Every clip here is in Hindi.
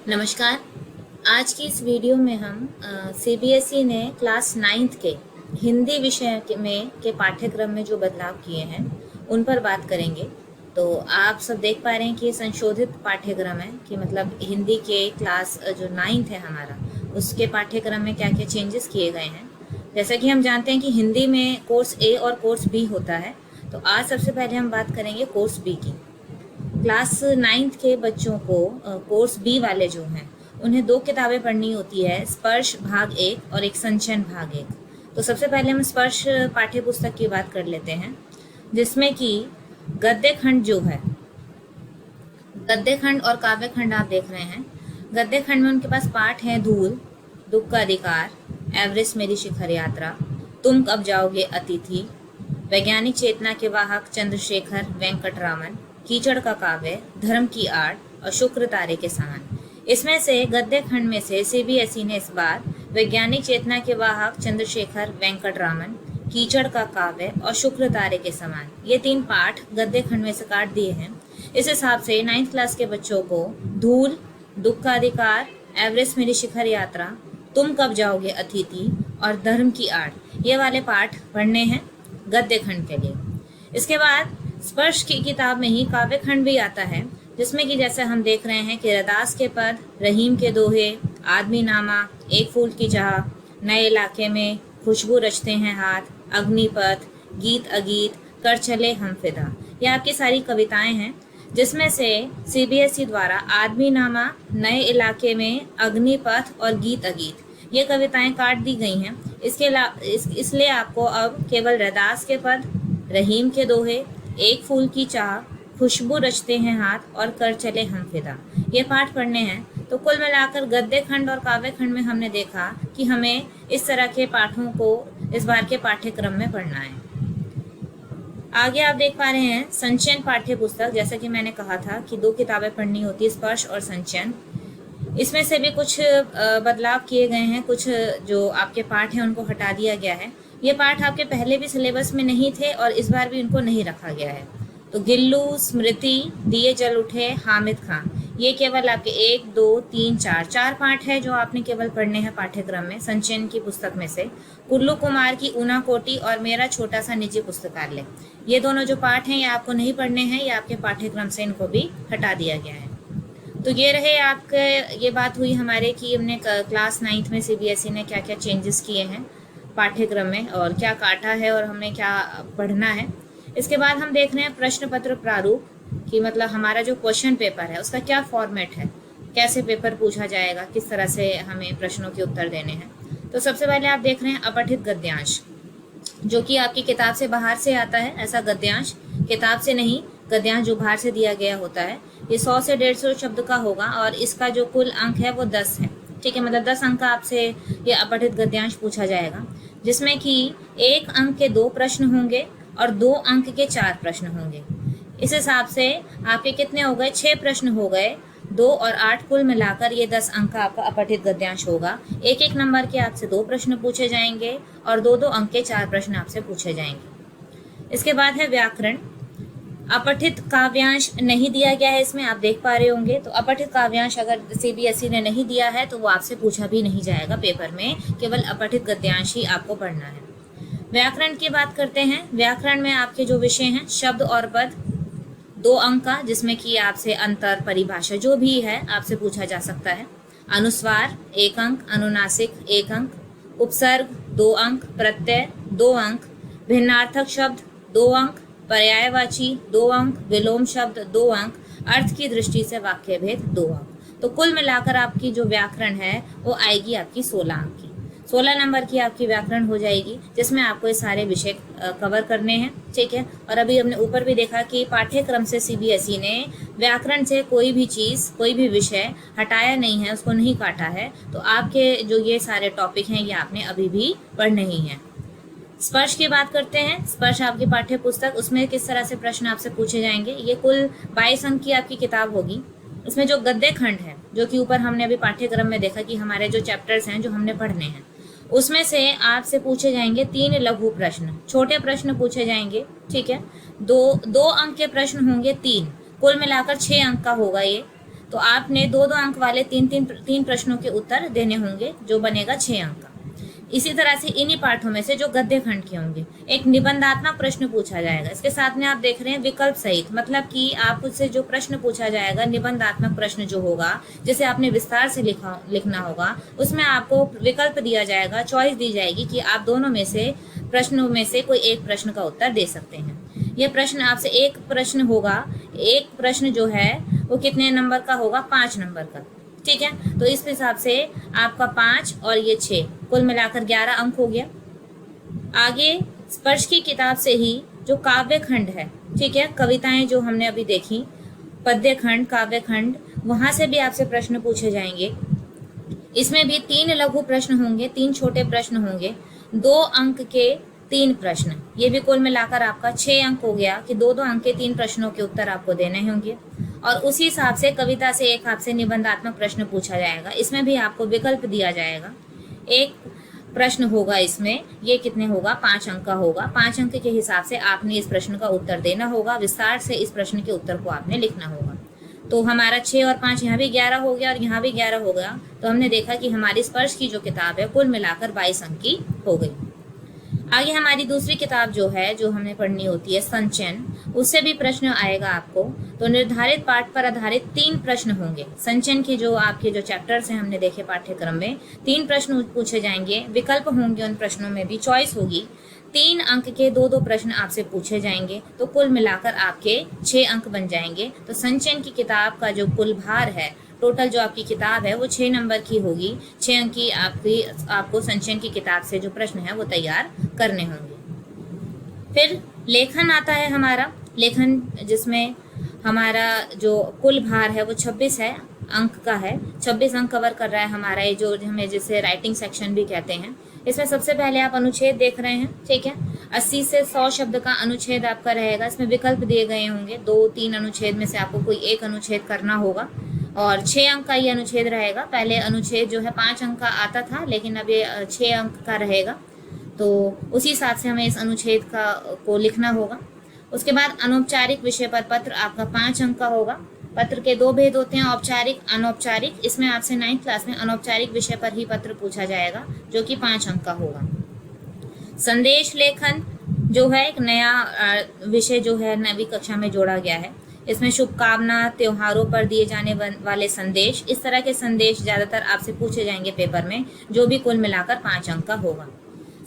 नमस्कार। आज की इस वीडियो में हम सीबीएसई ने क्लास 9th के हिंदी विषय में के पाठ्यक्रम में जो बदलाव किए हैं उन पर बात करेंगे। तो आप सब देख पा रहे हैं कि ये संशोधित पाठ्यक्रम है कि मतलब हिंदी के क्लास जो 9th है हमारा, उसके पाठ्यक्रम में क्या क्या चेंजेस किए गए हैं। जैसा कि हम जानते हैं कि हिंदी में कोर्स ए और कोर्स बी होता है, तो आज सबसे पहले हम बात करेंगे कोर्स बी की। क्लास 9th के बच्चों को कोर्स बी वाले जो हैं उन्हें दो किताबें पढ़नी होती है, स्पर्श भाग 1 और एक संचयन भाग 1। तो सबसे पहले हम स्पर्श पाठ्य पुस्तक की बात कर लेते हैं, जिसमें कि गद्य खंड जो है, गद्य खंड और काव्य खंड आप देख रहे हैं। गद्य खंड में उनके पास पाठ है धूल, दुख का अधिकार, एवरेस्ट मेरी शिखर यात्रा, तुम कब जाओगे अतिथि, वैज्ञानिक चेतना के वाहक चंद्रशेखर वेंकटरामन, कीचड़ का काव्य, धर्म की आड़ और शुक्र तारे के समान। इसमें से गद्य खंड में से सीबीएसई ने इस बार वैज्ञानिक चेतना के वाहक चंद्रशेखर वेंकटरामन, कीचड़ का काव्य और शुक्र तारे के समान, ये 3 पाठ गद्य खंड में से काट दिए हैं। इस हिसाब से 9th क्लास के बच्चों को धूल, दुख का अधिकार, एवरेस्ट मेरी शिखर यात्रा, तुम कब जाओगे अतिथि और धर्म की आड़, ये वाले पाठ पढ़ने हैं गद्य खंड के लिए। इसके बाद स्पर्श की किताब में ही काव्य खंड भी आता है, जिसमें कि जैसे हम देख रहे हैं कि रदास के पद, रहीम के दोहे, आदमी नामा, एक फूल की चाह, नए इलाके में, खुशबू रचते हैं हाथ, अग्निपथ, गीत अगीत, कर चले हम फिदा, ये आपकी सारी कविताएं हैं, जिसमें से सीबीएसई द्वारा आदमी नामा, नए इलाके में, अग्निपथ और गीत अगीत ये कविताएं काट दी गई हैं। इसलिए आपको अब केवल रदास के पद, रहीम के दोहे, एक फूल की चाह, खुशबू रचते हैं हाथ और कर चले हम फिदा, ये पाठ पढ़ने हैं। तो कुल मिलाकर गद्य खंड और काव्य खंड में हमने देखा कि हमें इस तरह के पाठों को इस बार के पाठ्यक्रम में पढ़ना है। आगे आप देख पा रहे हैं संचयन पाठ्य पुस्तक। जैसा कि मैंने कहा था कि 2 किताबें पढ़नी होती है, स्पर्श और संचयन। इसमें से भी कुछ बदलाव किए गए हैं, कुछ जो आपके पाठ हैं उनको हटा दिया गया है। ये पाठ आपके पहले भी सिलेबस में नहीं थे और इस बार भी इनको नहीं रखा गया है। तो गिल्लू, स्मृति, दिए जल उठे, हामिद खान, ये केवल आपके 1, 2, 3, 4 पाठ है जो आपने केवल पढ़ने हैं पाठ्यक्रम में संचयन की पुस्तक में से। कुल्लू कुमार की ऊना कोटी और मेरा छोटा सा निजी पुस्तकालय, ये दोनों जो पाठ हैं ये आपको नहीं पढ़ने हैं, ये आपके पाठ्यक्रम से इनको भी हटा दिया गया है। तो ये रहे आपके, ये बात हुई हमारे कि हमने क्लास 9th में सीबीएसई ने क्या क्या चेंजेस किए हैं पाठ्यक्रम में और क्या काटा है और हमें क्या पढ़ना है। इसके बाद हम देख रहे हैं प्रश्न पत्र प्रारूप कि मतलब हमारा जो क्वेश्चन पेपर है उसका क्या फॉर्मेट है, कैसे पेपर पूछा जाएगा, किस तरह से हमें प्रश्नों के उत्तर देने हैं। तो सबसे पहले आप देख रहे हैं अपठित गद्यांश, जो कि आपकी किताब से बाहर से आता है। ऐसा गद्यांश किताब से नहीं, गद्यांश जो बाहर से दिया गया होता है, ये 100 से 150 शब्द का होगा और इसका जो कुल अंक है वो 10 है। ठीक है, मतलब 10 अंक का आपसे ये अपठित गद्यांश पूछा जाएगा, जिसमें कि 1 अंक के 2 प्रश्न होंगे और 2 अंक के 4 प्रश्न होंगे। इस हिसाब से आपके कितने हो गए, 6 प्रश्न हो गए, 2 और 8 कुल मिलाकर ये 10 अंक का आपका अपठित गद्यांश होगा। 1-1 नंबर के आपसे 2 प्रश्न पूछे जाएंगे और 2-2 अंक के 4 प्रश्न आपसे पूछे जाएंगे। इसके बाद है व्याकरण। अपठित काव्यांश नहीं दिया गया है इसमें, आप देख पा रहे होंगे। तो अपठित काव्यांश अगर सीबीएसई ने नहीं दिया है तो वो आपसे पूछा भी नहीं जाएगा पेपर में, केवल अपठित गद्यांश ही आपको पढ़ना है। व्याकरण की बात करते हैं। व्याकरण में आपके जो विषय हैं, शब्द और पद 2 अंक का, जिसमें कि आपसे अंतर, परिभाषा जो भी है आपसे पूछा जा सकता है। अनुस्वार 1 अंक, अनुनासिक 1 अंक, उपसर्ग 2 अंक, प्रत्यय 2 अंक, भिन्नार्थक शब्द 2 अंक, पर्यायवाची 2 अंक, विलोम शब्द 2 अंक, अर्थ की दृष्टि से वाक्य भेद 2 अंक। तो कुल मिलाकर आपकी जो व्याकरण है वो आएगी आपकी 16 अंक की। 16 नंबर की आपकी व्याकरण हो जाएगी, जिसमें आपको ये सारे विषय कवर करने हैं। ठीक है, और अभी हमने ऊपर भी देखा कि पाठ्यक्रम से सीबीएसई ने व्याकरण से कोई भी चीज़, कोई भी विषय हटाया नहीं है, उसको नहीं काटा है। तो आपके जो ये सारे टॉपिक हैं ये आपने अभी भी पढ़ने ही हैं। स्पर्श की बात करते हैं। स्पर्श आपकी पाठ्य पुस्तक, उसमें किस तरह से प्रश्न आपसे पूछे जाएंगे। ये कुल 22 अंक की आपकी किताब होगी। इसमें जो गद्य खंड है, जो कि ऊपर हमने अभी पाठ्यक्रम में देखा कि हमारे जो चैप्टर्स हैं जो हमने पढ़ने हैं, उसमें से आपसे पूछे जाएंगे 3 लघु प्रश्न, छोटे प्रश्न पूछे जाएंगे। ठीक है, 2 अंक के प्रश्न होंगे 3, कुल मिलाकर 6 अंक का होगा ये। तो आपने 2-2 अंक वाले 3 प्रश्नों के उत्तर देने होंगे, जो बनेगा 6 अंक का। इसी तरह से इन्हीं पाठों में से जो गद्य खंड के होंगे, एक निबंधात्मक प्रश्न पूछा जाएगा। इसके साथ में आप देख रहे हैं विकल्प सहित, मतलब कि आपसे जो प्रश्न पूछा जाएगा, निबंधात्मक प्रश्न जो होगा, जिसे आपने विस्तार से लिखना होगा, उसमें आपको विकल्प दिया जाएगा, चॉइस दी जाएगी कि आप दोनों में से प्रश्नों में से कोई एक प्रश्न का उत्तर दे सकते हैं। यह प्रश्न आपसे एक प्रश्न होगा, एक प्रश्न जो है वो कितने नंबर का होगा, 5 नंबर का, ठीक है। तो इस हिसाब से आपका 5 और ये 6 कुल मिलाकर 11 अंक हो गया। आगे स्पर्श की किताब से ही जो काव्य खंड है, ठीक है, कविताएं जो हमने अभी देखी, पद्य खंड, काव्य खंड, वहां से भी आपसे प्रश्न पूछे जाएंगे। इसमें भी 3 लघु प्रश्न होंगे, 3 छोटे प्रश्न होंगे, 2 अंक के 3 प्रश्न। ये भी कुल मिलाकर आपका 6 अंक हो गया कि 2-2 अंक के 3 प्रश्नों के उत्तर आपको देने होंगे। और उसी हिसाब से कविता से एक आपसे निबंधात्मक प्रश्न पूछा जाएगा। इसमें भी आपको विकल्प दिया जाएगा। एक प्रश्न होगा इसमें, ये कितने होगा, 5 अंक का होगा। 5 अंक के हिसाब से आपने इस प्रश्न का उत्तर देना होगा, विस्तार से इस प्रश्न के उत्तर को आपने लिखना होगा। तो हमारा 6 और 5 यहाँ भी 11 हो गया और यहाँ भी 11 हो गया। तो हमने देखा कि हमारी स्पर्श की जो किताब है कुल मिलाकर 22 अंक की हो गई। आगे हमारी दूसरी किताब जो है, जो हमें पढ़नी होती है संचयन, उससे भी प्रश्न आएगा आपको। तो निर्धारित पाठ पर आधारित 3 प्रश्न होंगे। संचयन के जो आपके जो चैप्टर्स हैं हमने देखे पाठ्यक्रम में, 3 प्रश्न पूछे जाएंगे, विकल्प होंगे, उन प्रश्नों में भी चॉइस होगी। 3 अंक के 2-2 प्रश्न आपसे पूछे जाएंगे, तो कुल मिलाकर आपके 6 अंक बन जाएंगे। तो संचयन की किताब का जो कुल भार है, टोटल जो आपकी किताब है वो 6 नंबर की होगी। 6 अंक की आपको संचयन की किताब से जो प्रश्न है वो तैयार करने होंगे। फिर लेखन आता है हमारा, लेखन जिसमें हमारा जो कुल भार है वो 26 है अंक का है। 26 अंक कवर कर रहा है हमारा ये जो हमें जिसे राइटिंग सेक्शन भी कहते हैं। इसमें सबसे पहले आप अनुच्छेद देख रहे हैं, ठीक है। 80 से 100 शब्द का अनुच्छेद आपका रहेगा। इसमें विकल्प दिए गए होंगे, 2-3 अनुच्छेद में से आपको कोई एक अनुच्छेद करना होगा और 6 अंक का ये अनुच्छेद रहेगा। पहले अनुच्छेद जो है 5 अंक का आता था, लेकिन अब ये 6 अंक का रहेगा। तो उसी हिसाब से हमें इस अनुच्छेद को लिखना होगा। उसके बाद अनौपचारिक विषय पर पत्र आपका 5 अंक का होगा। पत्र के 2 भेद होते हैं, औपचारिक, अनौपचारिक। इसमें आपसे 9th क्लास में अनौपचारिक विषय पर ही पत्र पूछा जाएगा, जो कि 5 अंक का होगा। संदेश लेखन जो है एक नया विषय जो है 9वीं कक्षा में जोड़ा गया है। इसमें शुभकामना, त्योहारों पर दिए जाने वाले संदेश, इस तरह के संदेश ज्यादातर आपसे पूछे जाएंगे पेपर में, जो भी कुल मिलाकर 5 अंक का होगा।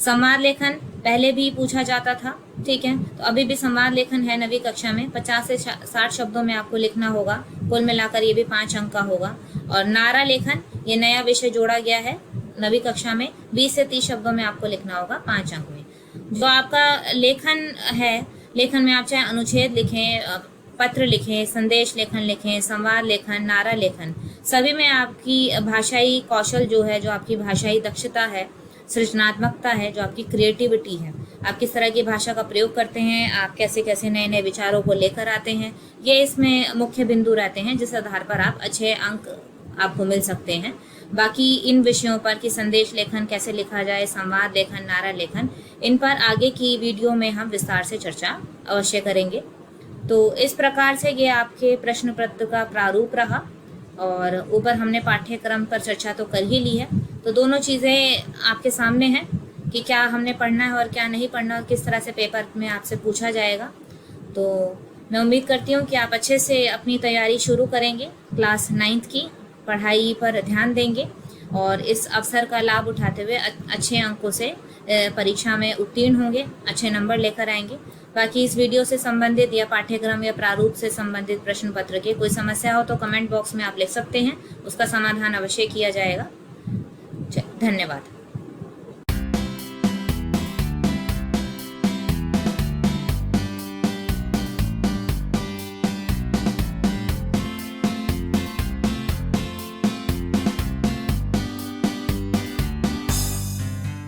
संवाद लेखन पहले भी पूछा जाता था, ठीक है, तो अभी भी संवाद लेखन है 9वीं कक्षा में। 50 से 60 शब्दों में आपको लिखना होगा, कुल मिलाकर ये भी 5 अंक का होगा। और नारा लेखन, ये नया विषय जोड़ा गया है 9वीं कक्षा में। 20 से 30 शब्दों में आपको लिखना होगा 5 अंक में। जो आपका लेखन है, लेखन में आप चाहे अनुच्छेद लिखें, पत्र लिखें, संदेश लेखन लिखें, संवाद लेखन, नारा लेखन, सभी में आपकी भाषाई कौशल जो है, जो आपकी भाषाई दक्षता है, सृजनात्मकता है, जो आपकी क्रिएटिविटी है, आप किस तरह की भाषा का प्रयोग करते हैं, आप कैसे कैसे नए नए विचारों को लेकर आते हैं, ये इसमें मुख्य बिंदु रहते हैं, जिस आधार पर आप अच्छे अंक आपको मिल सकते हैं। बाकी इन विषयों पर कि संदेश लेखन कैसे लिखा जाए, संवाद लेखन, नारा लेखन, इन पर आगे की वीडियो में हम विस्तार से चर्चा अवश्य करेंगे। तो इस प्रकार से ये आपके प्रश्न पत्र का प्रारूप रहा और ऊपर हमने पाठ्यक्रम पर चर्चा तो कर ही ली है। तो दोनों चीज़ें आपके सामने हैं कि क्या हमने पढ़ना है और क्या नहीं पढ़ना और किस तरह से पेपर में आपसे पूछा जाएगा। तो मैं उम्मीद करती हूँ कि आप अच्छे से अपनी तैयारी शुरू करेंगे, क्लास 9th की पढ़ाई पर ध्यान देंगे और इस अवसर का लाभ उठाते हुए अच्छे अंकों से परीक्षा में उत्तीर्ण होंगे, अच्छे नंबर लेकर आएंगे। बाकी इस वीडियो से संबंधित या पाठ्यक्रम या प्रारूप से संबंधित प्रश्न पत्र के कोई समस्या हो तो कमेंट बॉक्स में आप लिख सकते हैं, उसका समाधान अवश्य किया जाएगा। धन्यवाद।